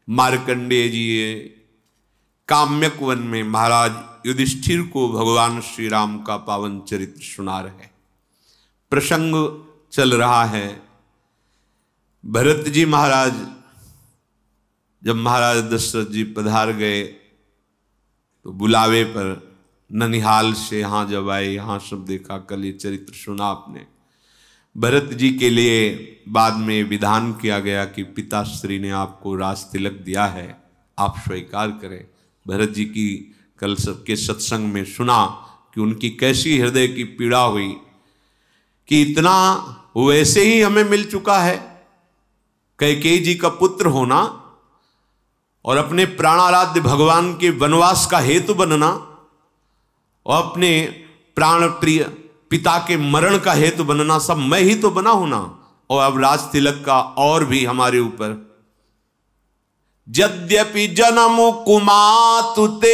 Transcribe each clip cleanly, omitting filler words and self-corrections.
मार्कंडेय जी Kamyaka one में महाराज युधिष्ठिर को भगवान श्री राम का पावन चरित्र सुना रहे। प्रसंग चल रहा है, भरत जी महाराज जब महाराज दशरथ जी पधार गए तो बुलावे पर ननिहाल से यहाँ जब आए, यहाँ सब देखा, कल ये चरित्र सुना आपने। भरत जी के लिए बाद में विधान किया गया कि पिताश्री ने आपको राज तिलक दिया है, आप स्वीकार करें। भरत जी की कल सबके सत्संग में सुना कि उनकी कैसी हृदय की पीड़ा हुई कि इतना वैसे ही हमें मिल चुका है, कैकेयी जी का पुत्र होना और अपने प्राणाराध्य भगवान के वनवास का हेतु बनना और अपने प्राण प्रिय पिता के मरण का हेतु बनना, सब मैं ही तो बना हूं ना, और अब राज तिलक का और भी हमारे ऊपर। यद्यपि जन्म कुमातुते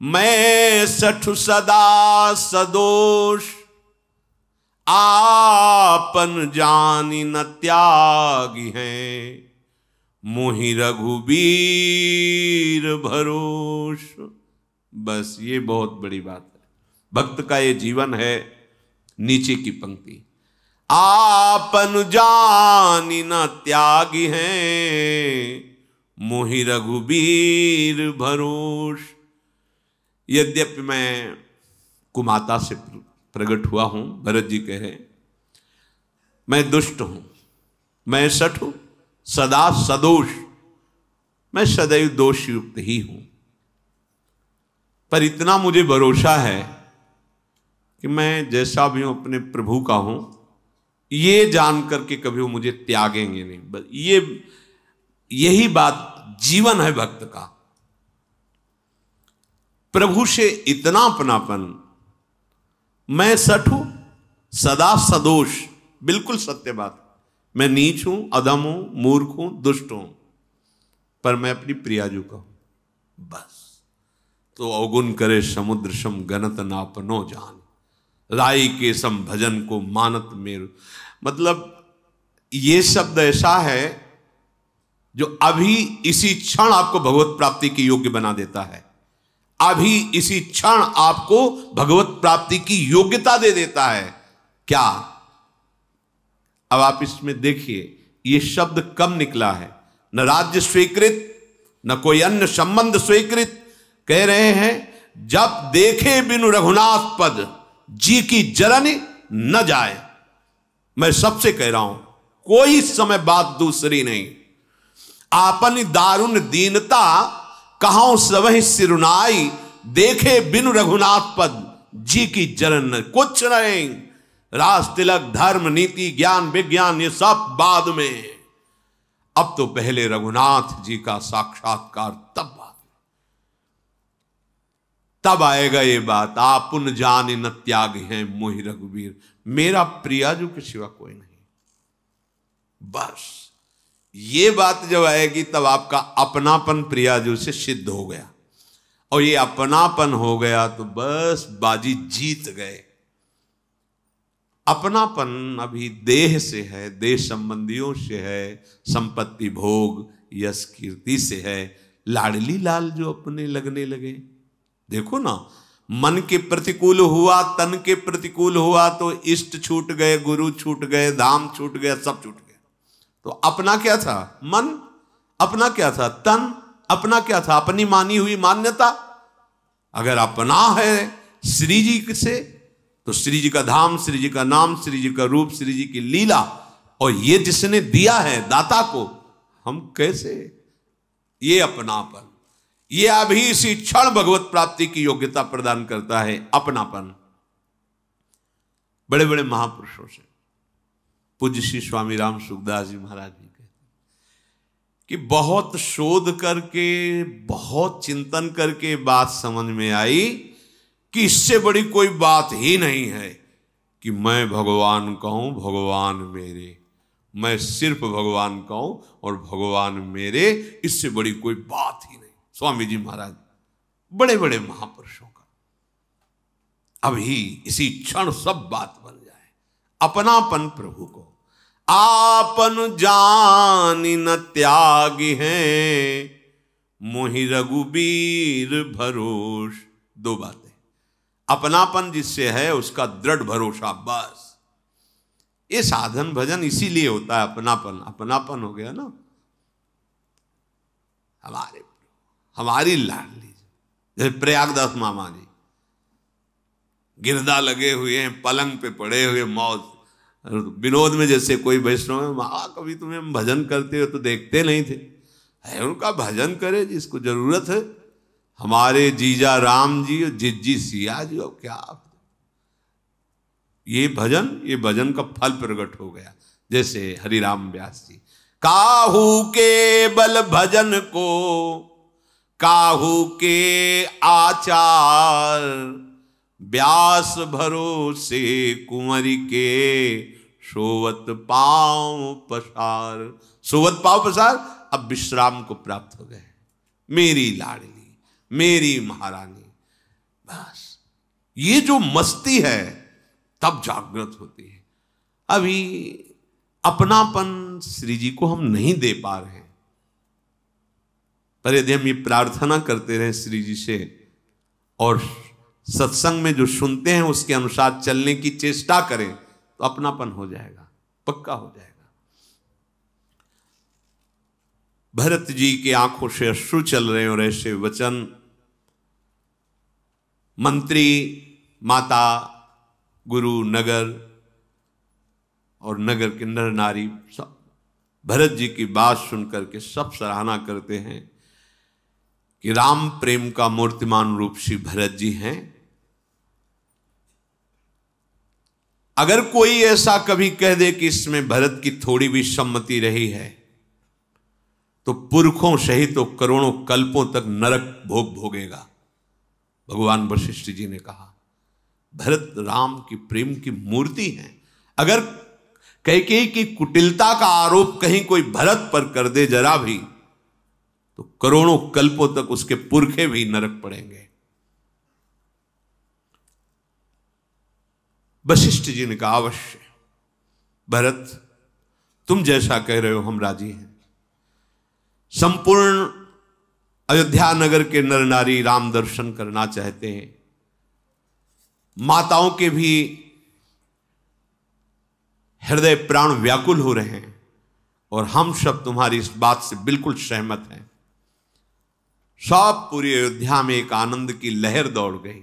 मैं सठु सदा सदोष, आपन जानी न त्यागी हैं मोहि रघुबीर भरोष। बस ये बहुत बड़ी बात है, भक्त का ये जीवन है। नीचे की पंक्ति, आपन जानी न त्यागी हैं मोहि रघुबीर भरोष। यद्यपि मैं कुमाता से प्रकट हुआ हूं, भरत जी कहे, मैं दुष्ट हूं, मैं सठ हूं, सदा सदोष, मैं सदैव दोष युक्त ही हूं, पर इतना मुझे भरोसा है कि मैं जैसा भी हूं अपने प्रभु का हूं, ये जान करके कभी वो मुझे त्यागेंगे नहीं। बस यही बात जीवन है भक्त का। प्रभु से इतना अपनापन, मैं सठ हूं, सदा सदोष, बिल्कुल सत्य बात। मैं नीच हूं, अधम हूं, मूर्ख हूं, दुष्ट हूं, पर मैं अपनी प्रियाजू का हूं, बस। तो अवगुण करे समुद्र सम गनत नापनो जान, राई के सम भजन को मानत मेरु। मतलब ये शब्द ऐसा है जो अभी इसी क्षण आपको भगवत प्राप्ति की योग्य बना देता है, अभी इसी क्षण आपको भगवत प्राप्ति की योग्यता दे देता है। क्या? अब आप इसमें देखिए, ये शब्द कब निकला है? न राज्य स्वीकृत, न कोई अन्य संबंध स्वीकृत। कह रहे हैं जब देखे बिनु रघुनाथ पद, जी की जरन न जाए। मैं सबसे कह रहा हूं, कोई समय बात दूसरी नहीं। आपन दारुण दीनता कहां सबहि सिरुनाई, देखे बिनु रघुनाथ पद, जी की जरन न। कुछ नहीं, राज तिलक धर्म नीति ज्ञान विज्ञान ये सब बाद में, अब तो पहले रघुनाथ जी का साक्षात्कार, तब आएगा ये बात। आपुन जान न त्याग हैं मोहि रघुबीर, मेरा प्रियाजू के सिवा कोई नहीं। बस ये बात जब आएगी तब आपका अपनापन प्रियाजू से सिद्ध हो गया, और ये अपनापन हो गया तो बस बाजी जीत गए। अपनापन अभी देह से है, देह संबंधियों से है, संपत्ति भोग यश कीर्ति से है। लाडली लाल जो अपने लगने लगे, देखो ना, मन के प्रतिकूल हुआ, तन के प्रतिकूल हुआ तो इष्ट छूट गए, गुरु छूट गए, धाम छूट गया, सब छूट गया। तो अपना क्या था? मन। अपना क्या था? तन। अपना क्या था? अपनी मानी हुई मान्यता। अगर अपना है श्री जी से तो श्री जी का धाम, श्री जी का नाम, श्री जी का रूप, श्री जी की लीला, और ये जिसने दिया है दाता को, हम कैसे? ये अपनापन, ये अभी इसी क्षण भगवत प्राप्ति की योग्यता प्रदान करता है, अपनापन। बड़े बड़े महापुरुषों से पूज्य श्री स्वामी राम सुखदास जी महाराज जी कहते कि बहुत शोध करके, बहुत चिंतन करके बात समझ में आई कि इससे बड़ी कोई बात ही नहीं है कि मैं भगवान का हूं, भगवान मेरे, मैं सिर्फ भगवान का हूं और भगवान मेरे, इससे बड़ी कोई बात ही नहीं। स्वामी जी महाराज बड़े बड़े महापुरुषों का अभी इसी क्षण सब बात बन जाए। अपनापन प्रभु को, आपन जानि न त्यागी हैं, मोहि रघुबीर भरोस। दो बातें, अपनापन जिससे है उसका दृढ़ भरोसा, बस। ये साधन भजन इसीलिए होता है, अपनापन। अपनापन हो गया ना, हमारी लाडली। जैसे प्रयागदास मामा जी गिरदा लगे हुए हैं, पलंग पे पड़े हुए, मौज विनोद में। जैसे कोई वैष्णव है, माँ कभी तुम्हें हम भजन करते हो तो देखते नहीं थे। है उनका भजन करे जिसको जरूरत है। हमारे जीजा राम जी और जिज्जी सिया जी, और क्या ये भजन का फल प्रकट हो गया। जैसे हरिराम व्यास जी, काहू के बल भजन को काहू के आचार, व्यास भरोसे कुंवरी के सोवत पांव पसार। सोवत पांव पसार, अब विश्राम को प्राप्त हो गए। मेरी लाडली, मेरी महारानी, बस ये जो मस्ती है तब जागृत होती है। अभी अपनापन श्री जी को हम नहीं दे पा रहे हैं, पर यदि हम ये प्रार्थना करते रहे श्री जी से और सत्संग में जो सुनते हैं उसके अनुसार चलने की चेष्टा करें तो अपनापन हो जाएगा, पक्का हो जाएगा। भरत जी की आंखों से अश्रु चल रहे हैं और ऐसे वचन मंत्री, माता, गुरु, नगर और नगर के नर नारी सब भरत जी की बात सुनकर के सब सराहना करते हैं कि राम प्रेम का मूर्तिमान रूप श्री भरत जी हैं। अगर कोई ऐसा कभी कह दे कि इसमें भरत की थोड़ी भी सम्मति रही है तो पुरखों सहित तो करोड़ों कल्पों तक नरक भोग भोगेगा। भगवान वशिष्ठ जी ने कहा भरत राम की प्रेम की मूर्ति है। अगर कैकेयी की कुटिलता का आरोप कहीं कोई भरत पर कर दे जरा भी, तो करोड़ों कल्पों तक उसके पुरखे भी नरक पड़ेंगे। वशिष्ठ जी ने कहा अवश्य भरत, तुम जैसा कह रहे हो हम राजी हैं। संपूर्ण अयोध्या नगर के नर नारी राम दर्शन करना चाहते हैं। माताओं के भी हृदय प्राण व्याकुल हो रहे हैं और हम सब तुम्हारी इस बात से बिल्कुल सहमत हैं। सब पूरी अयोध्या में एक आनंद की लहर दौड़ गई,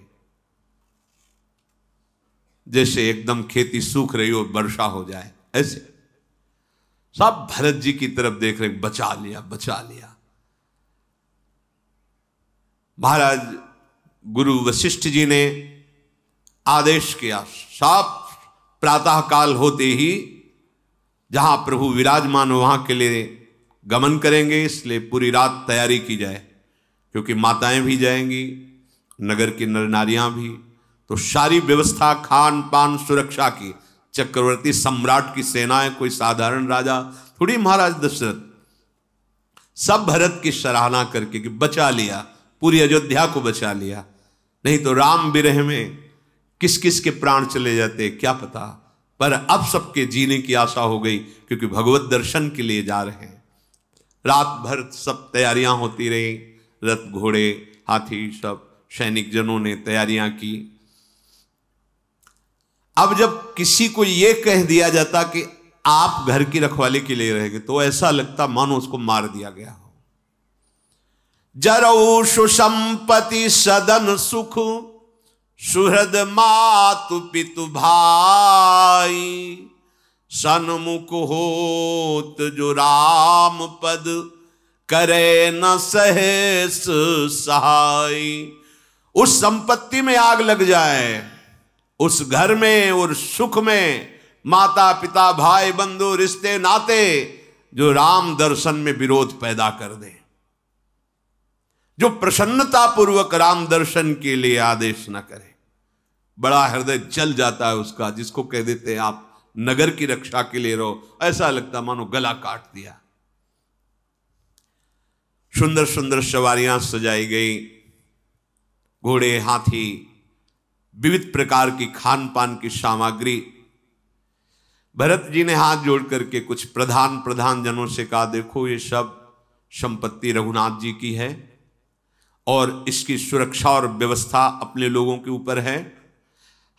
जैसे एकदम खेती सूख रही हो, वर्षा हो जाए ऐसे। सब भरत जी की तरफ देख रहे, बचा लिया बचा लिया। महाराज गुरु वशिष्ठ जी ने आदेश किया, सब प्रातः काल होते ही जहां प्रभु विराजमान हो वहां के लिए गमन करेंगे, इसलिए पूरी रात तैयारी की जाए, क्योंकि माताएं भी जाएंगी, नगर की नर नारियां भी। तो सारी व्यवस्था खान पान सुरक्षा की, चक्रवर्ती सम्राट की सेनाएं, कोई साधारण राजा थोड़ी, महाराज दशरथ सब भरत की सराहना करके कि बचा लिया, पूरी अयोध्या को बचा लिया। नहीं तो राम विरह में किस किस के प्राण चले जाते क्या पता। पर अब सबके जीने की आशा हो गई, क्योंकि भगवत दर्शन के लिए जा रहे हैं। रात भर सब तैयारियां होती रही, रथ घोड़े हाथी सब सैनिक जनों ने तैयारियां की। अब जब किसी को यह कह दिया जाता कि आप घर की रखवाली के लिए रहेंगे, तो ऐसा लगता मानो उसको मार दिया गया हो। जरऊ सुसंपत्ति सदन सुख, सुहृद मातु पितु भाई, सन्मुख होत जो राम पद, करे न सहस सहाय। उस संपत्ति में आग लग जाए, उस घर में और सुख में माता पिता भाई बंधु रिश्ते नाते जो राम दर्शन में विरोध पैदा कर दे, जो प्रसन्नता पूर्वक राम दर्शन के लिए आदेश न करे, बड़ा हृदय जल जाता है उसका। जिसको कह देते हैं आप नगर की रक्षा के लिए रहो, ऐसा लगता मानो गला काट दिया। सुंदर सुंदर सवारियां सजाई गई, घोड़े हाथी, विविध प्रकार की खान पान की सामग्री। भरत जी ने हाथ जोड़ करके कुछ प्रधान जनों से कहा, देखो ये सब संपत्ति रघुनाथ जी की है और इसकी सुरक्षा और व्यवस्था अपने लोगों के ऊपर है।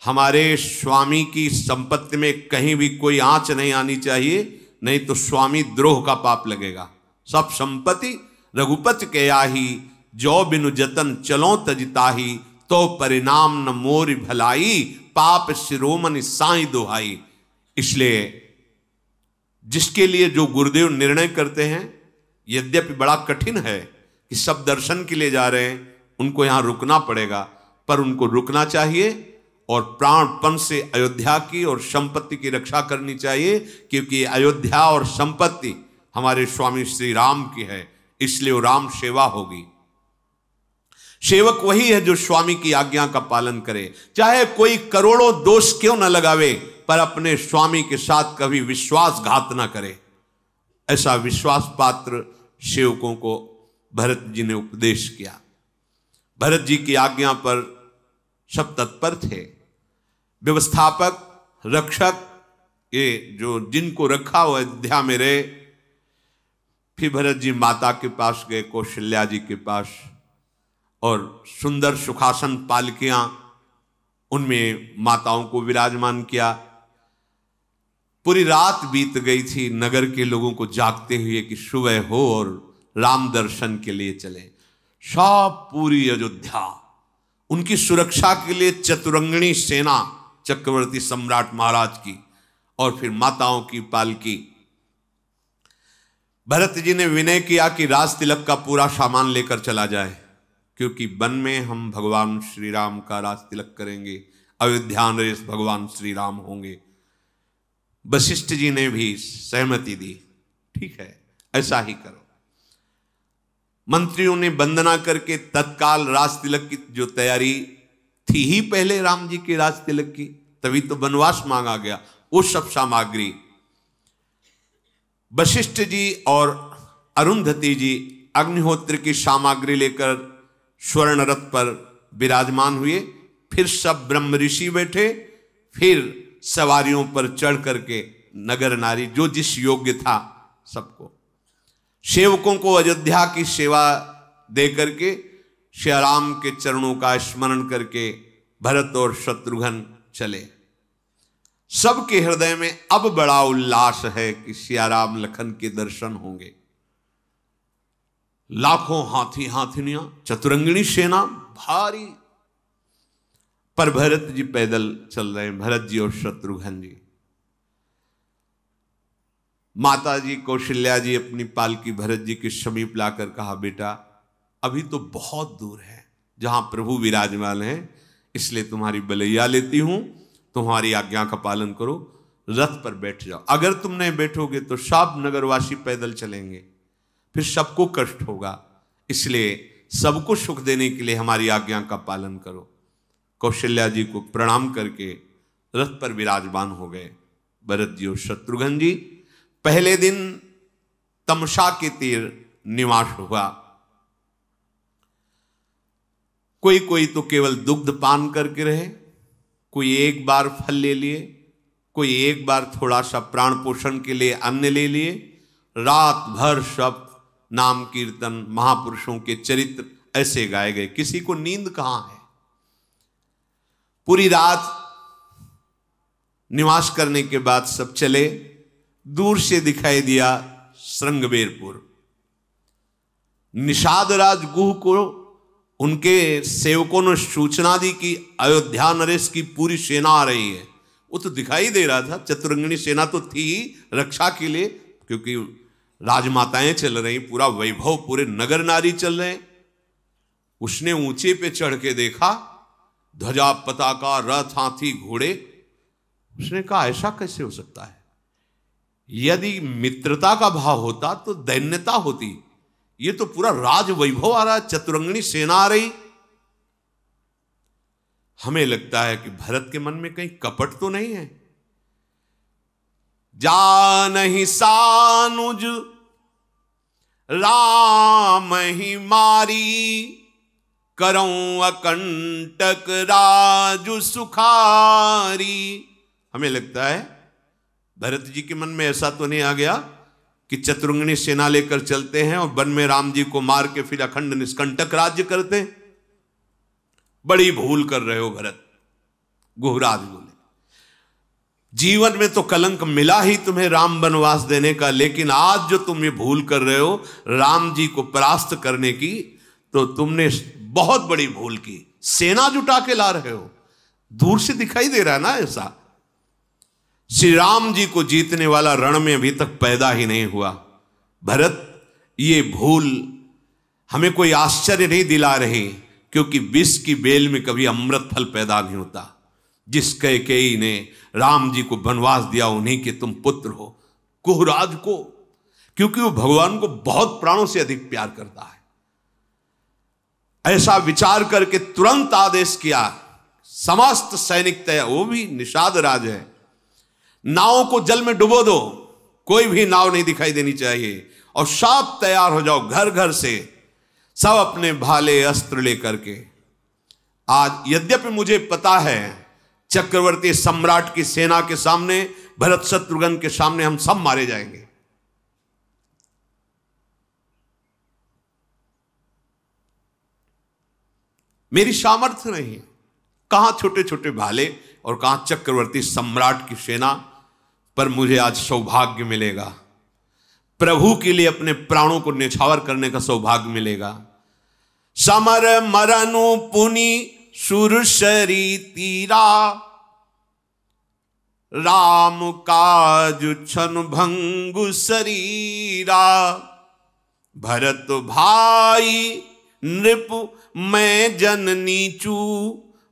हमारे स्वामी की संपत्ति में कहीं भी कोई आंच नहीं आनी चाहिए, नहीं तो स्वामी द्रोह का पाप लगेगा। सब संपत्ति रघुपति के आही, जो बिनु जतन चलो तजताही, तो परिणाम न मोर भलाई, पाप शिरोमणि साई दोहाई। इसलिए जिसके लिए जो गुरुदेव निर्णय करते हैं, यद्यपि बड़ा कठिन है कि सब दर्शन के लिए जा रहे हैं, उनको यहां रुकना पड़ेगा, पर उनको रुकना चाहिए और प्राणपण से अयोध्या की और संपत्ति की रक्षा करनी चाहिए, क्योंकि अयोध्या और संपत्ति हमारे स्वामी श्री राम की है, इसलिए वो राम सेवा होगी। सेवक वही है जो स्वामी की आज्ञा का पालन करे, चाहे कोई करोड़ों दोष क्यों न लगावे, पर अपने स्वामी के साथ कभी विश्वासघात न करे। ऐसा विश्वास पात्र सेवकों को भरत जी ने उपदेश किया। भरत जी की आज्ञा पर सब तत्पर थे। व्यवस्थापक, रक्षक, ये जो जिनको रखा हुआ अयोध्या में रहे। फिर भरत जी माता के पास गए, कौशल्या जी के पास, और सुंदर सुखासन पालकियां, उनमें माताओं को विराजमान किया। पूरी रात बीत गई थी नगर के लोगों को जागते हुए कि सुबह हो और राम दर्शन के लिए चले। सब पूरी अयोध्या उनकी सुरक्षा के लिए चतुरंगिणी सेना, चक्रवर्ती सम्राट महाराज की, और फिर माताओं की पालकी। भरत जी ने विनय किया कि राज तिलक का पूरा सामान लेकर चला जाए, क्योंकि वन में हम भगवान श्री राम का राज तिलक करेंगे, अयोध्या नरेश भगवान श्री राम होंगे। वशिष्ठ जी ने भी सहमति दी, ठीक है ऐसा ही करो। मंत्रियों ने वंदना करके तत्काल राज तिलक की जो तैयारी थी ही पहले राम जी के राज तिलक की, तभी तो वनवास मांगा गया, वो सब सामग्री वशिष्ठ जी और अरुंधति जी अग्निहोत्र की सामग्री लेकर स्वर्ण रथ पर विराजमान हुए। फिर सब ब्रह्म ऋषि बैठे, फिर सवारियों पर चढ़ करके नगर नारी जो जिस योग्य था सबको, सेवकों को अयोध्या की सेवा दे करके श्री राम के चरणों का स्मरण करके भरत और शत्रुघ्न चले। सबके हृदय में अब बड़ा उल्लास है कि सिया राम लखन के दर्शन होंगे। लाखों हाथी हाथिनियां, चतुरंगिणी सेना भारी, पर भरत जी पैदल चल रहे हैं, भरत जी और शत्रुघ्न जी। माता जी कौशल्या जी अपनी पालकी भरत जी के समीप लाकर कहा, बेटा अभी तो बहुत दूर है जहां प्रभु विराजमान है, इसलिए तुम्हारी बलैया लेती हूं, तुम्हारी आज्ञा का पालन करो, रथ पर बैठ जाओ। अगर तुम नहीं बैठोगे तो सब नगरवासी पैदल चलेंगे, फिर सबको कष्ट होगा, इसलिए सबको सुख देने के लिए हमारी आज्ञा का पालन करो। कौशल्या जी को प्रणाम करके रथ पर विराजमान हो गए भरत जी और शत्रुघ्न जी। पहले दिन तमसा के तीर निवास हुआ। कोई कोई तो केवल दुग्ध पान करके रहे, कोई एक बार फल ले लिए, कोई एक बार थोड़ा सा प्राण पोषण के लिए अन्न ले लिए। रात भर सब नाम कीर्तन, महापुरुषों के चरित्र ऐसे गाए गए, किसी को नींद कहां है। पूरी रात निवास करने के बाद सब चले। दूर से दिखाई दिया श्रृंगबेरपुर। निषाद राज गुह को उनके सेवकों ने सूचना दी कि अयोध्या नरेश की पूरी सेना आ रही है। वो तो दिखाई दे रहा था, चतुरंगिणी सेना तो थी ही रक्षा के लिए, क्योंकि राजमाताएं चल रही, पूरा वैभव, पूरे नगर नारी चल रहे। उसने ऊंचे पे चढ़ के देखा, ध्वजा पताका रथ हाथी घोड़े। उसने कहा ऐसा कैसे हो सकता है? यदि मित्रता का भाव होता तो दैन्यता होती, ये तो पूरा राज वैभव आ रहा, चतुरंगिणी सेना आ रही। हमें लगता है कि भरत के मन में कहीं कपट तो नहीं है। जानहि सानुज राम ही मारी, करऊं अकंटक राजु सुखारी। हमें लगता है भरत जी के मन में ऐसा तो नहीं आ गया कि चतुरंगिणी सेना लेकर चलते हैं और वन में राम जी को मार के फिर अखंड निष्कंटक राज्य करते हैं? बड़ी भूल कर रहे हो भरत। गुहराज बोले, जीवन में तो कलंक मिला ही तुम्हें राम वनवास देने का, लेकिन आज जो तुम ये भूल कर रहे हो राम जी को परास्त करने की, तो तुमने बहुत बड़ी भूल की। सेना जुटा के ला रहे हो, दूर से दिखाई दे रहा है ना ऐसा। श्री राम जी को जीतने वाला रण में अभी तक पैदा ही नहीं हुआ। भरत, ये भूल हमें कोई आश्चर्य नहीं दिला रही, क्योंकि विष की बेल में कभी अमृत फल पैदा नहीं होता। जिस कैकेयी ने राम जी को वनवास दिया उन्हीं के तुम पुत्र हो। कुहराज को, क्योंकि वो भगवान को बहुत प्राणों से अधिक प्यार करता है। ऐसा विचार करके तुरंत आदेश किया, समस्त सैनिक तय, वो भी निषाद राज है, नावों को जल में डुबो दो, कोई भी नाव नहीं दिखाई देनी चाहिए, और सब तैयार हो जाओ घर घर से, सब अपने भाले अस्त्र लेकर के। आज यद्यपि मुझे पता है चक्रवर्ती सम्राट की सेना के सामने, भरत शत्रुघ्न के सामने हम सब मारे जाएंगे, मेरी सामर्थ्य नहीं, कहां छोटे छोटे भाले और कहां चक्रवर्ती सम्राट की सेना, पर मुझे आज सौभाग्य मिलेगा, प्रभु के लिए अपने प्राणों को न्यौछावर करने का सौभाग्य मिलेगा। समर मरनु पुनि सुरसरी तीरा, राम काज छन भंगु शरीरा, भरत भाई नृप मैं जन नीचू,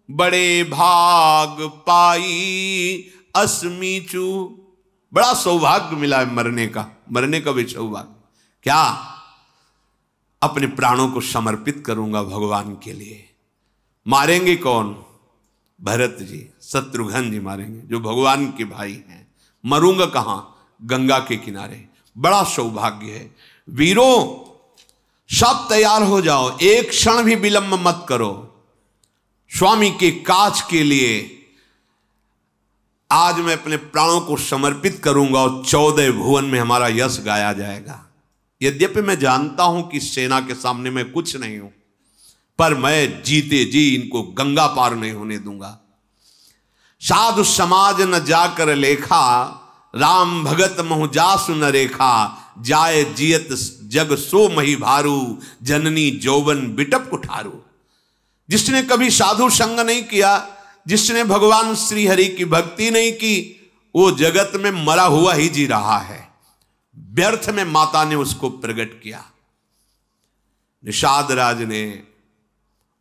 बड़े भाग पाई अस्मीचू। बड़ा सौभाग्य मिला है मरने का भी सौभाग्य। क्या? अपने प्राणों को समर्पित करूंगा भगवान के लिए। मारेंगे कौन? भरत जी, शत्रुघ्न जी मारेंगे, जो भगवान के भाई हैं। मरूंगा कहां? गंगा के किनारे। बड़ा सौभाग्य है। वीरों, सब तैयार हो जाओ, एक क्षण भी विलंब मत करो। स्वामी के काज के लिए आज मैं अपने प्राणों को समर्पित करूंगा और 14 भुवन में हमारा यश गाया जाएगा। यद्यपि मैं जानता हूं कि सेना के सामने मैं कुछ नहीं हूं, पर मैं जीते जी इनको गंगा पार नहीं होने दूंगा। साधु समाज न जाकर लेखा, राम भगत महु जासु न रेखा, जाए जियत जग सो मही भारू, जननी जौवन बिटप कुठारू। जिसने कभी साधु संग नहीं किया, जिसने भगवान श्री हरि की भक्ति नहीं की, वो जगत में मरा हुआ ही जी रहा है। व्यर्थ में माता ने उसको प्रकट किया। निषाद राज ने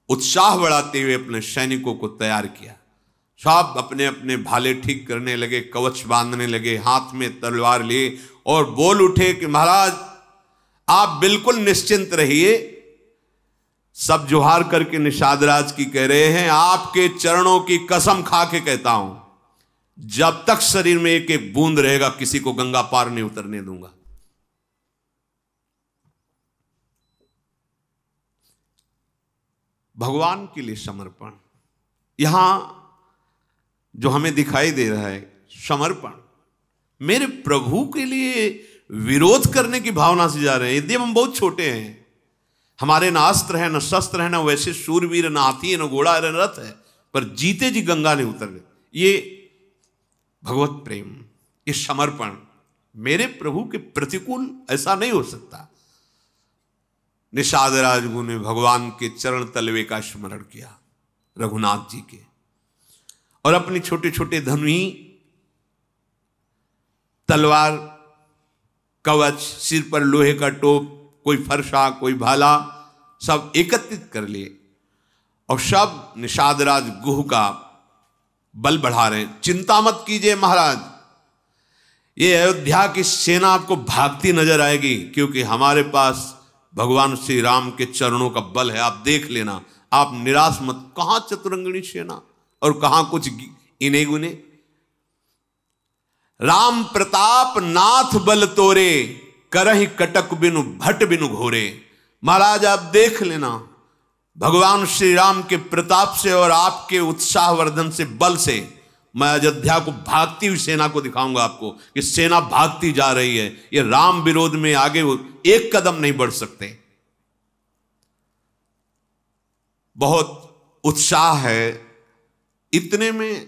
उत्साह बढ़ाते हुए अपने सैनिकों को तैयार किया। सब अपने अपने भाले ठीक करने लगे, कवच बांधने लगे, हाथ में तलवार लिए और बोल उठे कि महाराज आप बिल्कुल निश्चिंत रहिए। सब जोहार करके निषाद राज की कह रहे हैं, आपके चरणों की कसम खा के कहता हूं, जब तक शरीर में एक एक बूंद रहेगा किसी को गंगा पार नहीं उतरने दूंगा। भगवान के लिए समर्पण, यहां जो हमें दिखाई दे रहा है समर्पण, मेरे प्रभु के लिए विरोध करने की भावना से जा रहे हैं। यदि हम बहुत छोटे हैं, हमारे ना अस्त्र है, ना शस्त्र है, ना वैसे शूरवीर, ना हाथी है, ना घोड़ा है, ना रथ है, पर जीते जी गंगा नहीं उतर गए। ये भगवत प्रेम, ये समर्पण मेरे प्रभु के प्रतिकूल ऐसा नहीं हो सकता। निषाद राजगुरु ने भगवान के चरण तलवे का स्मरण किया, रघुनाथ जी के, और अपने छोटे छोटे धनुही, तलवार, कवच, सिर पर लोहे का टोप, कोई फरसा, कोई भाला, सब एकत्रित कर लिए और सब निषाद राज गुह का बल बढ़ा रहे हैं। चिंता मत कीजिए महाराज, ये अयोध्या की सेना आपको भागती नजर आएगी, क्योंकि हमारे पास भगवान श्री राम के चरणों का बल है। आप देख लेना, आप निराश मत। कहां चतुरंगिणी सेना और कहां कुछ इने गुने। राम प्रताप नाथ बल तोरे, करहि कटक बिनु भट बिनु घोरे। महाराज आप देख लेना, भगवान श्री राम के प्रताप से और आपके उत्साहवर्धन से, बल से मैं अयोध्या को भागती हुई सेना को दिखाऊंगा आपको कि सेना भागती जा रही है, ये राम विरोध में आगे वो एक कदम नहीं बढ़ सकते। बहुत उत्साह है। इतने में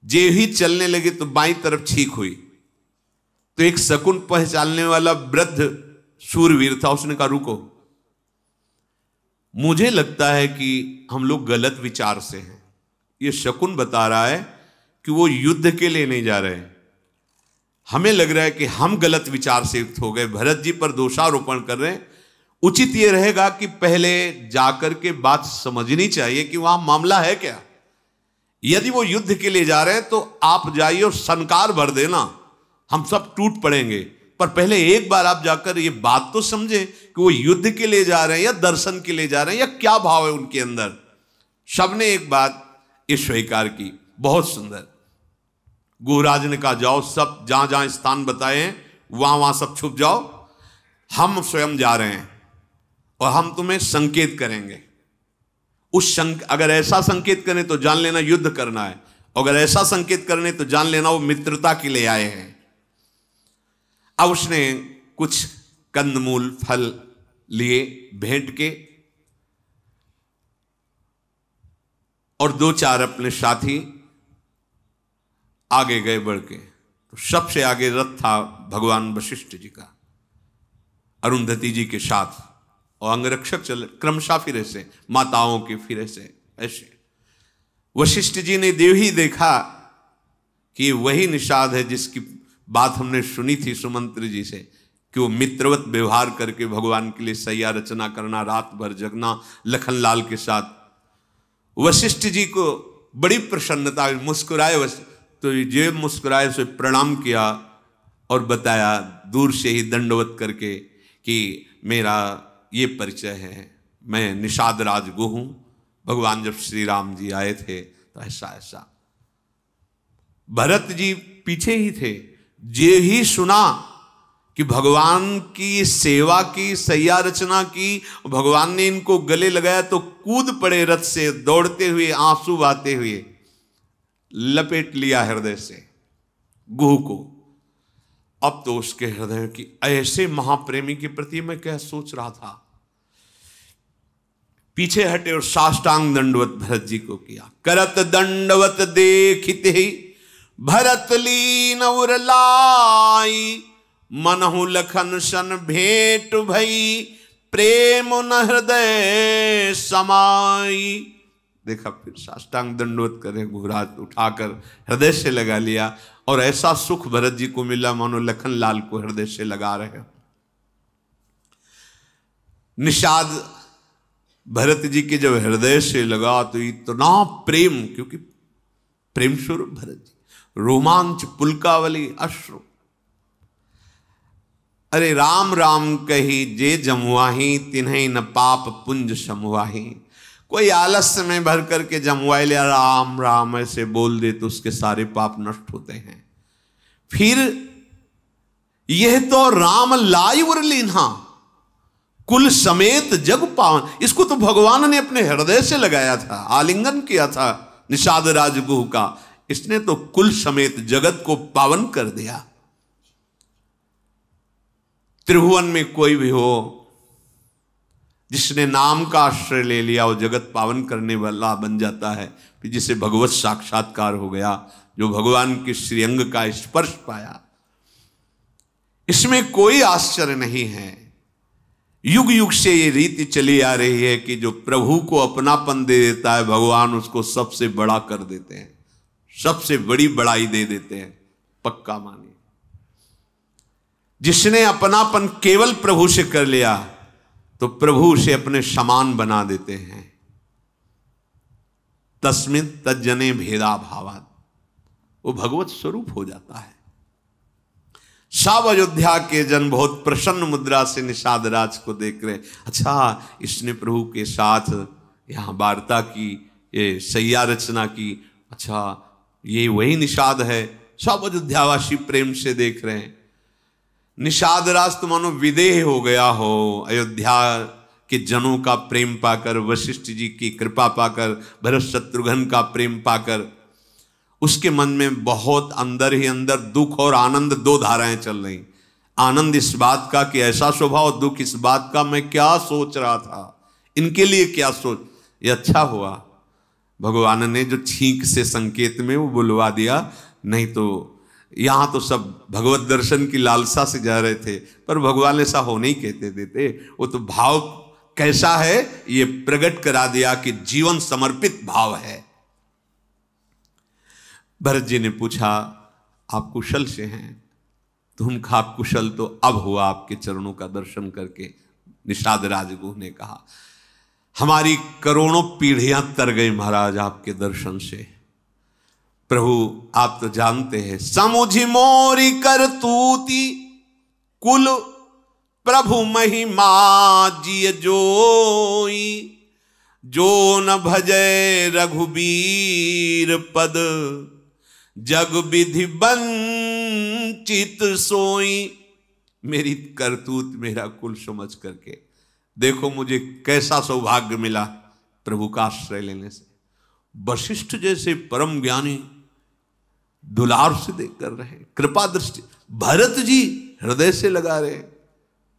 जे ही चलने लगे तो बाईं तरफ छींक हुई, तो एक शकुन पहचानने वाला वृद्ध शूरवीर था, उसने कहा रुको, मुझे लगता है कि हम लोग गलत विचार से हैं। ये शकुन बता रहा है कि वो युद्ध के लिए नहीं जा रहे, हमें लग रहा है कि हम गलत विचार से युक्त हो गए, भरत जी पर दोषारोपण कर रहे हैं। उचित ये रहेगा कि पहले जाकर के बात समझनी चाहिए कि वहां मामला है क्या। यदि वो युद्ध के लिए जा रहे हैं तो आप जाइए और सनकार भर देना, हम सब टूट पड़ेंगे, पर पहले एक बार आप जाकर ये बात तो समझे कि वो युद्ध के लिए जा रहे हैं या दर्शन के लिए जा रहे हैं, या क्या भाव है उनके अंदर। सबने एक बात ये स्वीकार की, बहुत सुंदर। गुहराज ने कहा जाओ, सब जहां जहां स्थान बताए हैं वहां वहां सब छुप जाओ, हम स्वयं जा रहे हैं और हम तुम्हें संकेत करेंगे। अगर ऐसा संकेत करें तो जान लेना युद्ध करना है, अगर ऐसा संकेत करने तो जान लेना वो मित्रता के लिए आए हैं। अब उसने कुछ कंदमूल फल लिए भेंट के, और दो चार अपने साथी आगे गए बढ़ के। तो सबसे आगे रथ था भगवान वशिष्ठ जी का, अरुंधति जी के साथ, और अंगरक्षक चल क्रमशः फिर से माताओं के फिर से ऐसे। वशिष्ठ जी ने देव ही देखा कि वही निषाद है जिसकी बात हमने सुनी थी सुमंत्र जी से, कि वो मित्रवत व्यवहार करके भगवान के लिए सैया रचना करना, रात भर जगना लखनलाल के साथ। वशिष्ठ जी को बड़ी प्रसन्नता हुई, मुस्कुराए। तो ये मुस्कुराए से प्रणाम किया और बताया दूर से ही दंडवत करके कि मेरा ये परिचय है, मैं निषाद राज गो हूं। भगवान जब श्री राम जी आए थे तो ऐसा ऐसा। भरत जी पीछे ही थे, जे ही सुना कि भगवान की सेवा की, सैया रचना की, भगवान ने इनको गले लगाया तो कूद पड़े रथ से, दौड़ते हुए, आंसू बहाते हुए, लपेट लिया हृदय से गुह को। अब तो उसके हृदय की ऐसे महाप्रेमी के प्रति मैं क्या सोच रहा था। पीछे हटे और साष्टांग दंडवत भरत जी को किया। करत दंडवत देखिते ही भरत लीन उर लाई, मनहु लखन सन भेंट भई, प्रेम न हृदय समाई। देखा, फिर साष्टांग दंडवत करे, घुरात उठाकर हृदय से लगा लिया, और ऐसा सुख भरत जी को मिला मानो लखन लाल को हृदय से लगा रहे हो। निषाद भरत जी के जब हृदय से लगा तो इतना प्रेम, क्योंकि प्रेम स्वरूप भरत जी, रोमांच, पुलकावली, अश्रु। अरे राम राम कही जे जमुआही, तिन्हें न पाप पुंज समुआही। कोई आलस्य में भर करके जमुआ लिया राम राम ऐसे बोल दे तो उसके सारे पाप नष्ट होते हैं। फिर यह तो राम लाई उर लीन्हा, कुल समेत जग पावन। इसको तो भगवान ने अपने हृदय से लगाया था, आलिंगन किया था निषाद राजगुह का। इसने तो कुल समेत जगत को पावन कर दिया। त्रिभुवन में कोई भी हो जिसने नाम का आश्रय ले लिया, वो जगत पावन करने वाला बन जाता है। फिर जिसे भगवत साक्षात्कार हो गया, जो भगवान के श्रीअंग का स्पर्श पाया, इसमें कोई आश्चर्य नहीं है। युग युग से ये रीति चली आ रही है कि जो प्रभु को अपनापन दे देता है, भगवान उसको सबसे बड़ा कर देते हैं, सबसे बड़ी बड़ाई दे देते हैं। पक्का मानिए, जिसने अपनापन केवल प्रभु से कर लिया तो प्रभु उसे अपने समान बना देते हैं। तस्मिन् तज्जने भेदा भावात्, वो भगवत स्वरूप हो जाता है। सब अयोध्या के जन बहुत प्रसन्न मुद्रा से निषाद राज को देख रहे। अच्छा, इसने प्रभु के साथ यहाँ वार्ता की, ये सैया रचना की, अच्छा ये वही निषाद है। सब अयोध्यावासी प्रेम से देख रहे हैं। निषाद राज तो मानो विदेह हो गया हो, अयोध्या के जनों का प्रेम पाकर, वशिष्ठ जी की कृपा पाकर, भरत शत्रुघ्न का प्रेम पाकर, उसके मन में बहुत अंदर ही अंदर दुख और आनंद, दो धाराएं चल रही। आनंद इस बात का कि ऐसा स्वभाव, दुख इस बात का मैं क्या सोच रहा था, इनके लिए क्या सोच। ये अच्छा हुआ भगवान ने जो छींक से संकेत में वो बुलवा दिया, नहीं तो यहां तो सब भगवत दर्शन की लालसा से जा रहे थे, पर भगवान ऐसा होने ही कहते देते। वो तो भाव कैसा है ये प्रकट करा दिया कि जीवन समर्पित भाव है। भरत जी ने पूछा आप कुशल से हैं? तो उनका कुशल तो अब हुआ आपके चरणों का दर्शन करके। निषाद राजगुह ने कहा हमारी करोड़ों पीढ़ियां तर गई महाराज आपके दर्शन से। प्रभु आप तो जानते हैं, समुझी मोरी करतूती कुल प्रभु महिमा जिय जोई, जो न भजय रघुबीर पद जग विधि वंचित सोई। मेरी करतूत मेरा कुल समझ करके देखो मुझे कैसा सौभाग्य मिला प्रभु का आश्रय लेने से। वशिष्ठ जैसे परम ज्ञानी दुलार से देख कर रहे, कृपा दृष्टि, भरत जी हृदय से लगा रहे,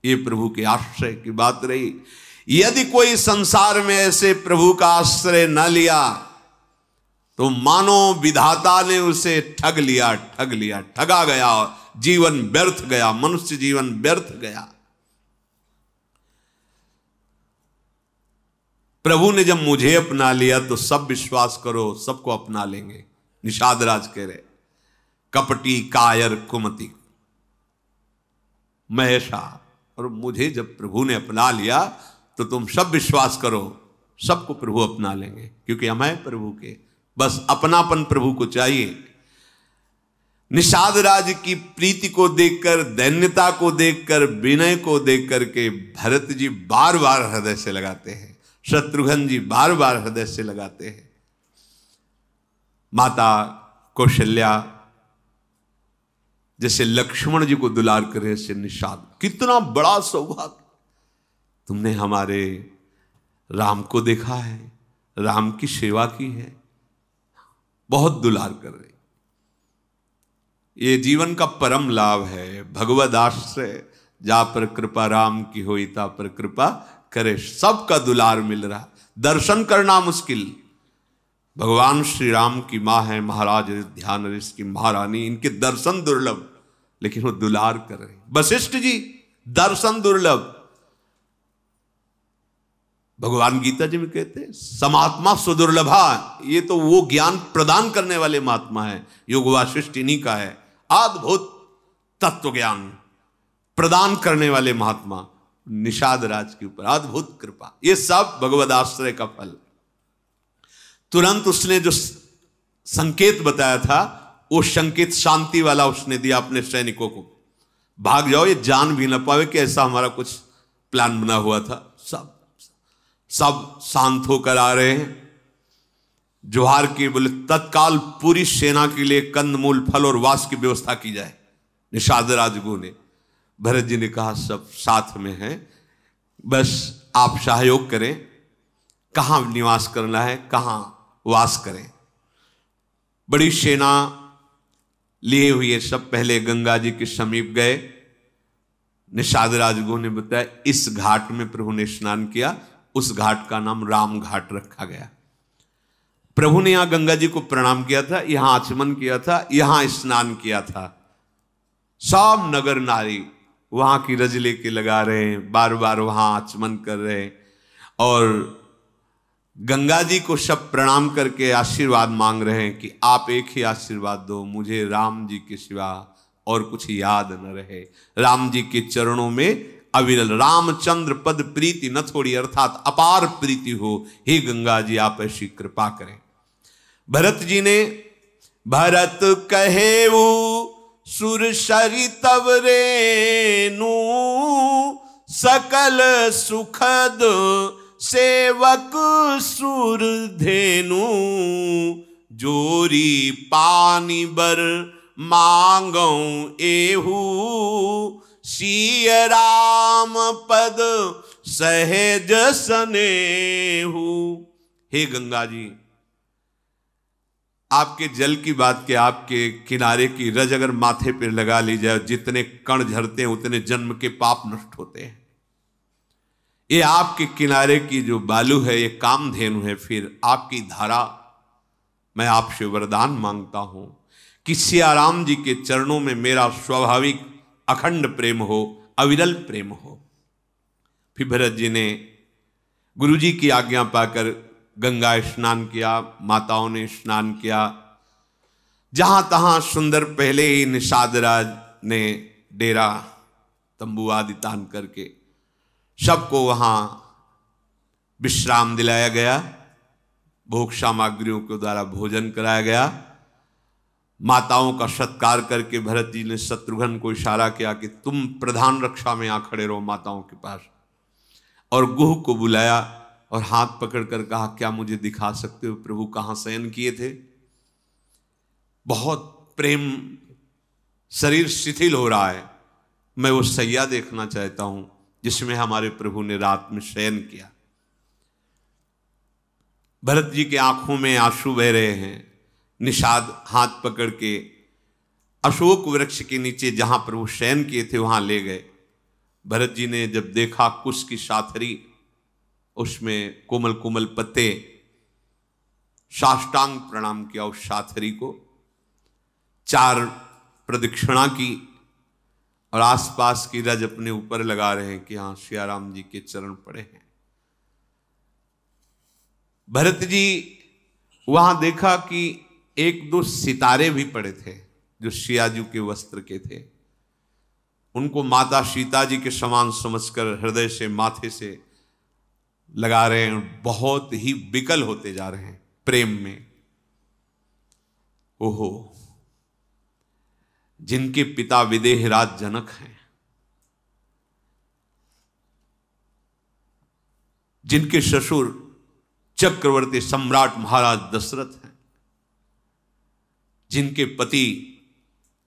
ये प्रभु के आश्रय की बात रही। यदि कोई संसार में ऐसे प्रभु का आश्रय न लिया तो मानो विधाता ने उसे ठग लिया, ठगा गया, जीवन व्यर्थ गया, मनुष्य जीवन व्यर्थ गया। प्रभु ने जब मुझे अपना लिया तो सब विश्वास करो सबको अपना लेंगे। निषाद राज कह रहे कपटी कायर कुमति महेशा, और मुझे जब प्रभु ने अपना लिया तो तुम सब विश्वास करो सबको प्रभु अपना लेंगे, क्योंकि हम हैं प्रभु के, बस अपनापन प्रभु को चाहिए। निषाद राज की प्रीति को देखकर, दैन्यता को देखकर, विनय को देख करके भरत जी बार बार हृदय से लगाते हैं, शत्रुघ्न जी बार बार हृदय से लगाते हैं। माता कौशल्या जैसे लक्ष्मण जी को दुलार करे से निषाद, कितना बड़ा सौभाग्य। तुमने हमारे राम को देखा है, राम की सेवा की है, बहुत दुलार कर रहे। ये जीवन का परम लाभ है, भगवद आश्रय जा पर कृपा राम की होई ता पर कृपा करे। सबका दुलार मिल रहा, दर्शन करना मुश्किल। भगवान श्री राम की मां है महाराज ध्यान ऋषि की महारानी, इनके दर्शन दुर्लभ, लेकिन वो दुलार कर रहे। वशिष्ठ जी दर्शन दुर्लभ। भगवान गीता जी में कहते हैं समात्मा सुदुर्लभा, ये तो वो ज्ञान प्रदान करने वाले महात्मा है, योग वासिष्ठ इन्हीं का है। अद्भुत तत्व ज्ञान प्रदान करने वाले महात्मा निषाद राज के ऊपर अद्भुत कृपा, ये सब भगवद आश्रय का फल। तुरंत उसने जो संकेत बताया था वो संकेत शांति वाला उसने दिया अपने सैनिकों को, भाग जाओ, ये जान भी ना पावे कि ऐसा हमारा कुछ प्लान बना हुआ था। सब शांत होकर आ रहे हैं, जोहार की बोले तत्काल पूरी सेना के लिए कंदमूल फल और वास की व्यवस्था की जाए। निषाद राजगुरु ने, भरत जी ने कहा सब साथ में हैं, बस आप सहयोग करें, कहां निवास करना है, कहां वास करें। बड़ी सेना लिए हुए सब पहले गंगा जी के समीप गए। निषाद राजगुरु ने बताया इस घाट में प्रभु ने स्नान किया, उस घाट का नाम राम घाट रखा गया। प्रभु ने यहां गंगा जी को प्रणाम किया था, यहां आचमन किया था, यहां स्नान किया था। सब नगर नारी वहां की रज लेके लगा रहे हैं, बार बार वहां आचमन कर रहे हैं, और गंगा जी को सब प्रणाम करके आशीर्वाद मांग रहे हैं कि आप एक ही आशीर्वाद दो, मुझे राम जी के सिवा और कुछ याद न रहे। राम जी के चरणों में अविरल रामचंद्र पद प्रीति न थोड़ी, अर्थात अपार प्रीति हो। हे गंगा जी आप ऐसी कृपा करें। भरत जी ने, भरत कहेऊ सुर सरितव रेनु, सकल सुखद सेवक सुर धेनु, जोरी पानी बर मांगौ एहू, सिय राम पद सहज सनेहू। हे गंगा जी, आपके जल की बात के आपके किनारे की रज अगर माथे पर लगा ली जाए, जितने कण झरते हैं उतने जन्म के पाप नष्ट होते हैं। ये आपके किनारे की जो बालू है ये कामधेनु है। फिर आपकी धारा, मैं आपसे वरदान मांगता हूं कि सियाराम जी के चरणों में मेरा स्वाभाविक अखंड प्रेम हो, अविरल प्रेम हो। फिर भरत जी ने गुरु जी की आज्ञा पाकर गंगा स्नान किया, माताओं ने स्नान किया। जहां तहां सुंदर पहले ही निषाद राज ने डेरा तंबू आदि तान करके सबको वहां विश्राम दिलाया गया, भोग सामग्रियों के द्वारा भोजन कराया गया। माताओं का सत्कार करके भरत जी ने शत्रुघ्न को इशारा किया कि तुम प्रधान रक्षा में आ खड़े रहो माताओं के पास, और गुह को बुलाया और हाथ पकड़कर कहा, क्या मुझे दिखा सकते हो प्रभु कहां शयन किए थे? बहुत प्रेम, शरीर शिथिल हो रहा है, मैं वो सैया देखना चाहता हूं जिसमें हमारे प्रभु ने रात में शयन किया। भरत जी के आंखों में आंसू बह रहे हैं। निषाद हाथ पकड़ के अशोक वृक्ष के नीचे जहां प्रभु शयन किए थे वहां ले गए। भरत जी ने जब देखा कुश की साथरी, उसमें कोमल कोमल पत्ते, साष्टांग प्रणाम किया उस साथरी को, 4 प्रदक्षिणा की और आसपास की रज अपने ऊपर लगा रहे हैं कि हाँ सियाराम जी के चरण पड़े हैं। भरत जी वहां देखा कि 1-2 सितारे भी पड़े थे जो सियाजू के वस्त्र के थे। उनको माता सीता जी के समान समझकर हृदय से, माथे से लगा रहे हैं। बहुत ही विकल होते जा रहे हैं प्रेम में। ओहो, जिनके पिता विदेहराज जनक हैं, जिनके ससुर चक्रवर्ती सम्राट महाराज दशरथ हैं, जिनके पति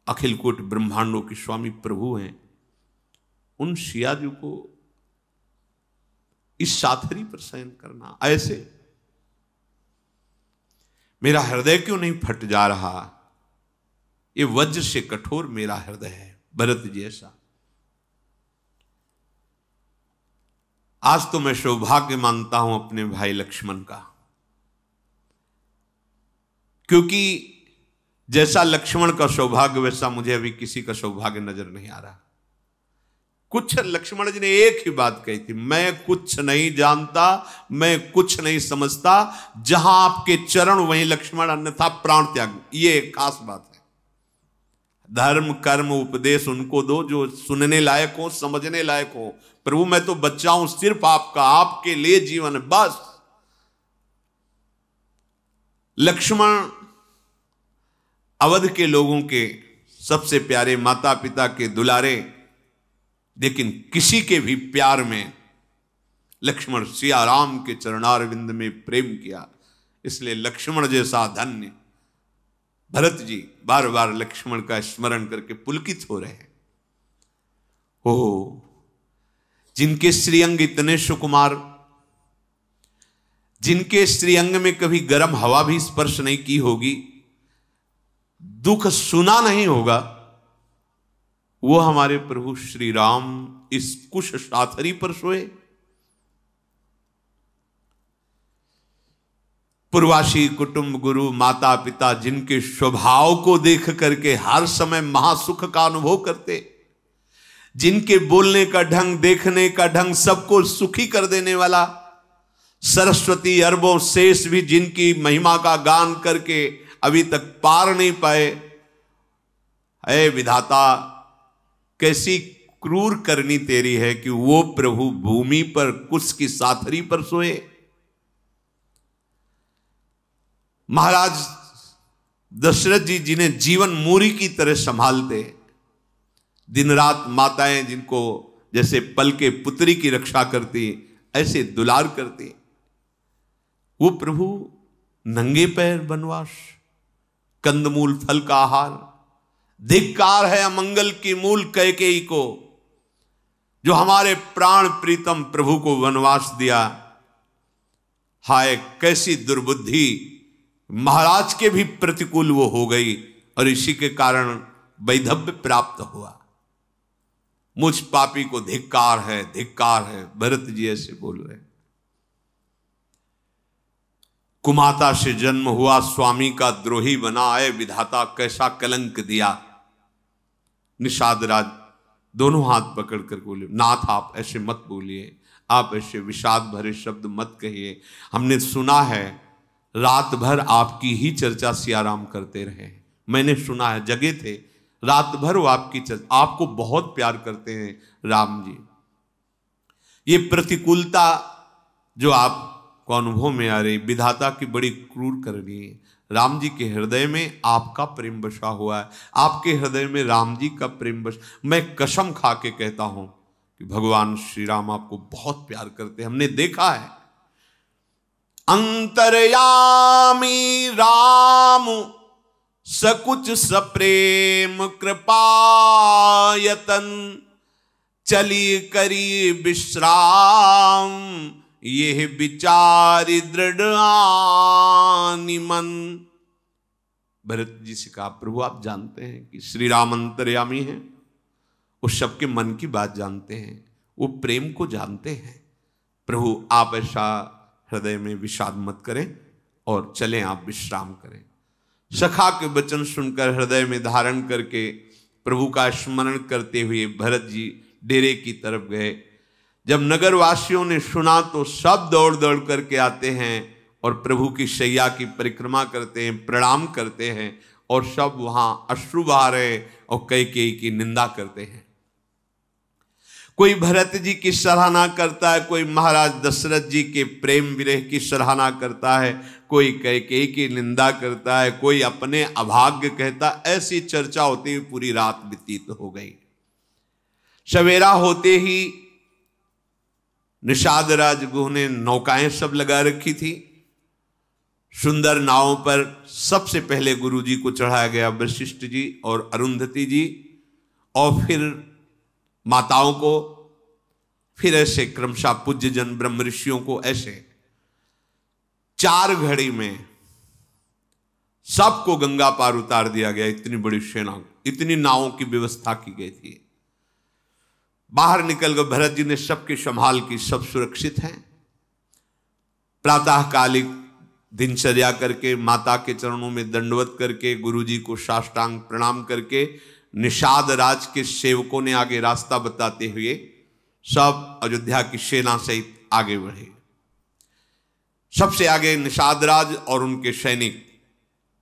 अखिल कोट ब्रह्मांडों के स्वामी प्रभु हैं, उन सियाजू को इस साथरी पर शयन करना, ऐसे मेरा हृदय क्यों नहीं फट जा रहा? ये वज्र से कठोर मेरा हृदय है भरत जी ऐसा। आज तो मैं सौभाग्य मानता हूं अपने भाई लक्ष्मण का, क्योंकि जैसा लक्ष्मण का सौभाग्य वैसा मुझे अभी किसी का सौभाग्य नजर नहीं आ रहा। कुछ लक्ष्मण जी ने एक ही बात कही थी, मैं कुछ नहीं जानता, मैं कुछ नहीं समझता, जहां आपके चरण वहीं लक्ष्मण, अन्यथा प्राण त्याग। ये खास बात है। धर्म कर्म उपदेश उनको दो जो सुनने लायक हो, समझने लायक हो। प्रभु मैं तो बच्चा हूं, सिर्फ आपका, आपके लिए जीवन बस। लक्ष्मण अवध के लोगों के सबसे प्यारे, माता पिता के दुलारे, लेकिन किसी के भी प्यार में लक्ष्मण सियाराम के चरणारविंद में प्रेम किया। इसलिए लक्ष्मण जैसा धन्य भरत जी बार बार लक्ष्मण का स्मरण करके पुलकित हो रहे हैं। ओह, जिनके श्रीअंग इतने सुकुमार, जिनके श्रीअंग में कभी गर्म हवा भी स्पर्श नहीं की होगी, दुख सुना नहीं होगा, वो हमारे प्रभु श्री राम इस कुश साथरी पर सोए। पूर्वासी कुटुंब, गुरु, माता पिता, जिनके स्वभाव को देख करके हर समय महासुख का अनुभव करते, जिनके बोलने का ढंग, देखने का ढंग सबको सुखी कर देने वाला, सरस्वती अरबों शेष भी जिनकी महिमा का गान करके अभी तक पार नहीं पाए। ऐ विधाता, कैसी क्रूर करनी तेरी है कि वो प्रभु भूमि पर कुश की साथरी पर सोए। महाराज दशरथ जी जिन्हें जीवन मूरी की तरह संभालते, दिन रात माताएं जिनको जैसे पल के पुत्री की रक्षा करती, ऐसे दुलार करती, वो प्रभु नंगे पैर वनवास, कंदमूल फल का आहार। धिक्कार है अमंगल की मूल कैकेयी को, जो हमारे प्राण प्रीतम प्रभु को वनवास दिया। हाय कैसी दुर्बुद्धि महाराज के भी प्रतिकूल वो हो गई और इसी के कारण वैधव्य प्राप्त हुआ। मुझ पापी को धिक्कार है, धिक्कार है, भरत जी ऐसे बोल रहे। कुमाता से जन्म हुआ, स्वामी का द्रोही बना, आए विधाता कैसा कलंक दिया। निषाद राज दोनों हाथ पकड़ कर बोले, नाथ आप ऐसे मत बोलिए, आप ऐसे विषाद भरे शब्द मत कहिए। हमने सुना है रात भर आपकी ही चर्चा सियाराम करते रहे। मैंने सुना है, जगे थे रात भर वो आपकी चर्चा, आपको बहुत प्यार करते हैं राम जी। ये प्रतिकूलता जो आपको अनुभव में आ रही, विधाता की बड़ी क्रूर करनी है। राम जी के हृदय में आपका प्रेम बसा हुआ है, आपके हृदय में राम जी का प्रेम बस। मैं कसम खा के कहता हूं कि भगवान श्री राम आपको बहुत प्यार करते हैं, हमने देखा है। अंतर्यामी राम सकुच सप्रेम कृपायतन, चली करी विश्राम ये विचारी दृढ़ आनि मन। भरत जी से कहा, प्रभु आप जानते हैं कि श्री राम अंतर्यामी हैं, वो सबके मन की बात जानते हैं, वो प्रेम को जानते हैं। प्रभु आप ऐसा हृदय में विषाद मत करें और चलें, आप विश्राम करें। सखा के वचन सुनकर हृदय में धारण करके प्रभु का स्मरण करते हुए भरत जी डेरे की तरफ गए। जब नगरवासियों ने सुना तो सब दौड़ दौड़ करके आते हैं और प्रभु की शैया की परिक्रमा करते हैं, प्रणाम करते हैं और सब वहां अश्रु बहा रहे और कैकेयी की निंदा करते हैं। कोई भरत जी की सराहना करता है, कोई महाराज दशरथ जी के प्रेम विरह की सराहना करता है, कोई कैकेयी की निंदा करता है, कोई अपने अभाग्य कहता। ऐसी चर्चा होती हुई पूरी रात व्यतीत हो गई। सवेरा होते ही निषाद राज गुह ने नौकाएं सब लगा रखी थी। सुंदर नावों पर सबसे पहले गुरु जी को चढ़ाया गया, वशिष्ठ जी और अरुंधति जी, और फिर माताओं को, फिर ऐसे क्रमशः पूज्य जन ब्रह्म ऋषियों को। ऐसे 4 घड़ी में सबको गंगा पार उतार दिया गया। इतनी बड़ी सेना, इतनी नावों की व्यवस्था की गई थी। बाहर निकल गए, भरत जी ने सबकी संभाल की, सब सुरक्षित हैं। प्रातःकालिक दिनचर्या करके, माता के चरणों में दंडवत करके, गुरु जी को साष्टांग प्रणाम करके, निषाद राज के सेवकों ने आगे रास्ता बताते हुए सब अयोध्या की सेना सहित आगे बढ़े। सबसे आगे निषाद राज और उनके सैनिक,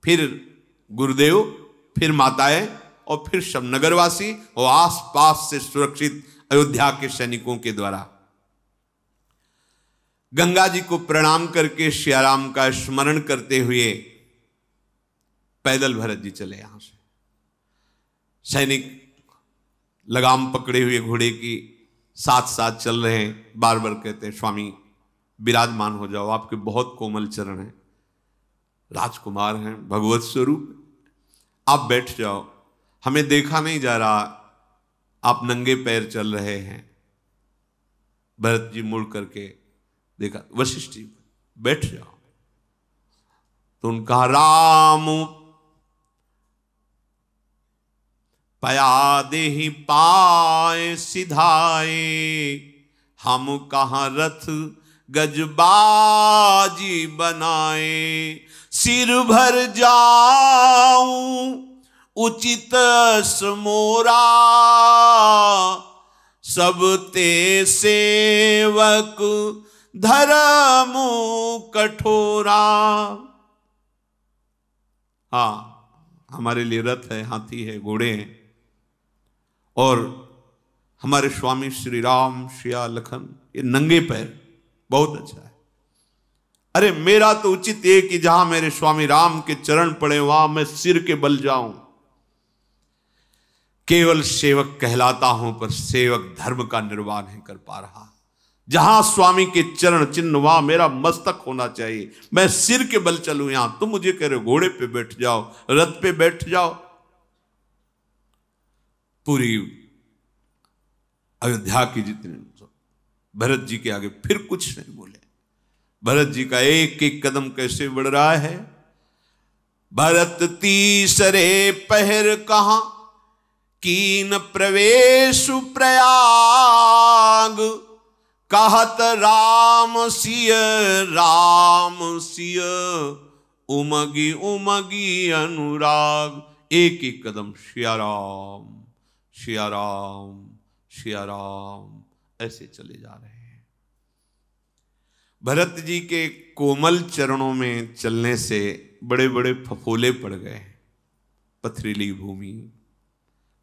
फिर गुरुदेव, फिर माताएं और फिर सब नगरवासी और आसपास से सुरक्षित अयोध्या के सैनिकों के द्वारा। गंगा जी को प्रणाम करके सियाराम का स्मरण करते हुए पैदल भरत जी चले। यहां से सैनिक लगाम पकड़े हुए घोड़े की साथ साथ चल रहे हैं। बार बार कहते हैं, स्वामी विराजमान हो जाओ, आपके बहुत कोमल चरण हैं, राजकुमार हैं, भगवत स्वरूप, आप बैठ जाओ, हमें देखा नहीं जा रहा, आप नंगे पैर चल रहे हैं। भरत जी मुड़ करके देखा, वशिष्ठ जी बैठ जाओ। तो उनका राम पया देहि पाए सिधाए, हम कहाँ रथ गजबाजी बनाए, सिर भर जाऊं उचित समोरा, सब ते सेवक धर्म कठोरा। हाँ, हमारे लिए रथ है, हाथी है, घोड़े हैं, और हमारे स्वामी श्री राम, सिया, लखन, ये नंगे पैर, बहुत अच्छा है। अरे मेरा तो उचित है कि जहां मेरे स्वामी राम के चरण पड़े वहां मैं सिर के बल जाऊं। केवल सेवक कहलाता हूं पर सेवक धर्म का निर्वाह नहीं कर पा रहा। जहां स्वामी के चरण चिन्ह वहां मेरा मस्तक होना चाहिए, मैं सिर के बल चलूं। यहां तुम मुझे कह रहे हो घोड़े पे बैठ जाओ, रथ पे बैठ जाओ। पूरी अयोध्या की जितने भरत जी के आगे फिर कुछ नहीं बोले। भरत जी का एक एक कदम कैसे बढ़ रहा है, भरत तीसरे पहर कहाँ कीन प्रवेश प्रयाग, कहत राम सिय उमगी उमगी अनुराग। एक एक कदम सिया राम सिया राम सिया राम ऐसे चले जा रहे हैं। भरत जी के कोमल चरणों में चलने से बड़े बड़े फफोले पड़ गए। पथरीली भूमि,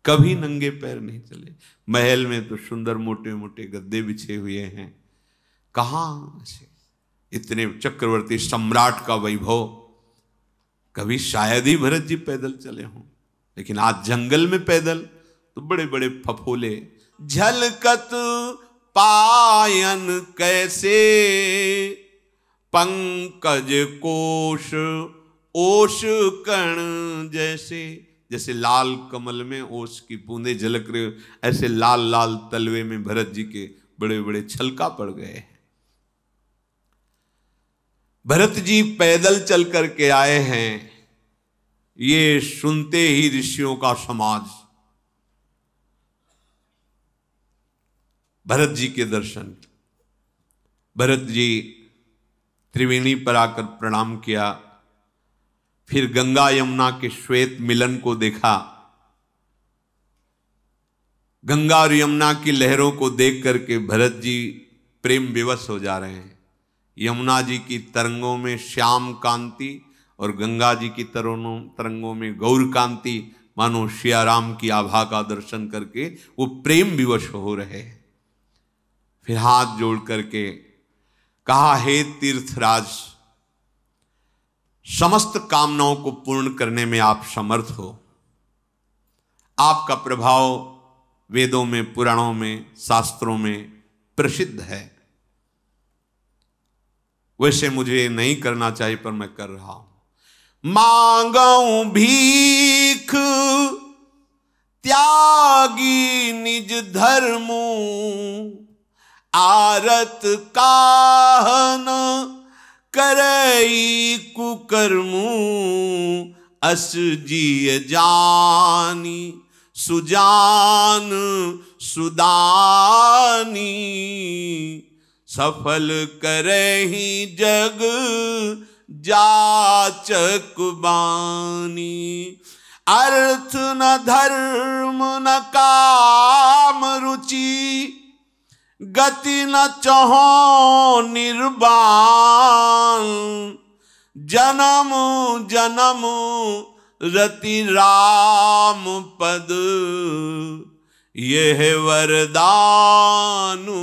कभी नंगे पैर नहीं चले। महल में तो सुंदर मोटे मोटे गद्दे बिछे हुए हैं, कहां से इतने चक्रवर्ती सम्राट का वैभव। कभी शायद ही भरत जी पैदल चले हों, लेकिन आज जंगल में पैदल तो बड़े बड़े फफोले। झलकत पायन कैसे पंकज कोश ओश कण जैसे, जैसे लाल कमल में ओस की बूंदे झलक रहे, ऐसे लाल लाल तलवे में भरत जी के बड़े बड़े छलका पड़ गए हैं। भरत जी पैदल चल करके आए हैं, ये सुनते ही ऋषियों का समाज भरत जी के दर्शन। भरत जी त्रिवेणी पर आकर प्रणाम किया, फिर गंगा यमुना के श्वेत मिलन को देखा। गंगा और यमुना की लहरों को देख करके भरत जी प्रेम विवश हो जा रहे हैं। यमुना जी की तरंगों में श्याम कांति और गंगा जी की तरंगों में गौर कांति, मानो सिया राम की आभा का दर्शन करके वो प्रेम विवश हो रहे हैं। फिर हाथ जोड़ करके कहा, हे तीर्थराज, समस्त कामनाओं को पूर्ण करने में आप समर्थ हो। आपका प्रभाव वेदों में, पुराणों में, शास्त्रों में प्रसिद्ध है। वैसे मुझे नहीं करना चाहिए पर मैं कर रहा हूं। मांगू भीख त्यागी निज धर्मू, आरत काहन करई कुकर्मू, अस जिय जानी सुजान सुदानी, सफल करहि जग जाचक बानी। अर्थ न धर्म न काम रुचि, गति न चहो निर्वाण, जन्म जन्म रति राम पद, यह वरदानु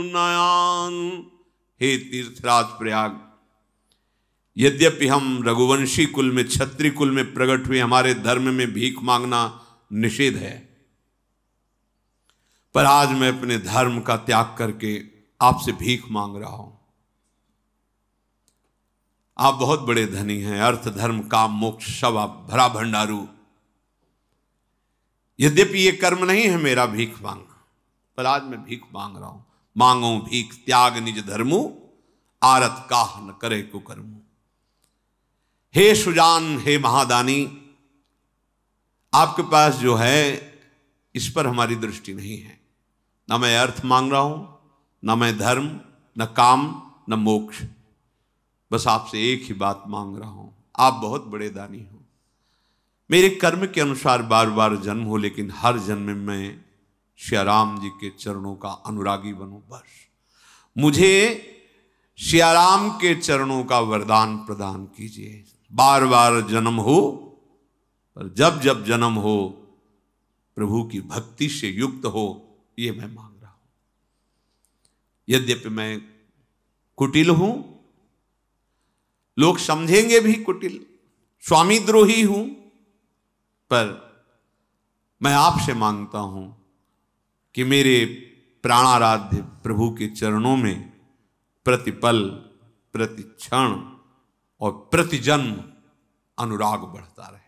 नयान। हे तीर्थराज प्रयाग, यद्यपि हम रघुवंशी कुल में, क्षत्रिय कुल में प्रकट हुए, हमारे धर्म में भीख मांगना निषेध है, पर आज मैं अपने धर्म का त्याग करके आपसे भीख मांग रहा हूं। आप बहुत बड़े धनी हैं, अर्थ धर्म काम मोक्ष सब आप भरा भंडारू। यद्यपि ये कर्म नहीं है मेरा भीख मांगना, पर आज मैं भीख मांग रहा हूं। मांगो भीख त्याग निज धर्मु, आरत काह न करे कुकर्मु। हे सुजान, हे महादानी, आपके पास जो है इस पर हमारी दृष्टि नहीं है। न मैं अर्थ मांग रहा हूं, न मैं धर्म, न काम, न मोक्ष, बस आपसे एक ही बात मांग रहा हूं। आप बहुत बड़े दानी हो, मेरे कर्म के अनुसार बार बार जन्म हो, लेकिन हर जन्म में मैं श्री राम जी के चरणों का अनुरागी बनूं। बस मुझे श्री राम के चरणों का वरदान प्रदान कीजिए। बार बार जन्म हो, पर जब जब जन्म हो प्रभु की भक्ति से युक्त हो, ये मैं मांग रहा हूं। यद्यपि मैं कुटिल हूं, लोग समझेंगे भी कुटिल, स्वामी द्रोही हूं, पर मैं आपसे मांगता हूं कि मेरे प्राणाराध्य प्रभु के चरणों में प्रतिपल, प्रतिक्षण और प्रतिजन्म अनुराग बढ़ता रहे।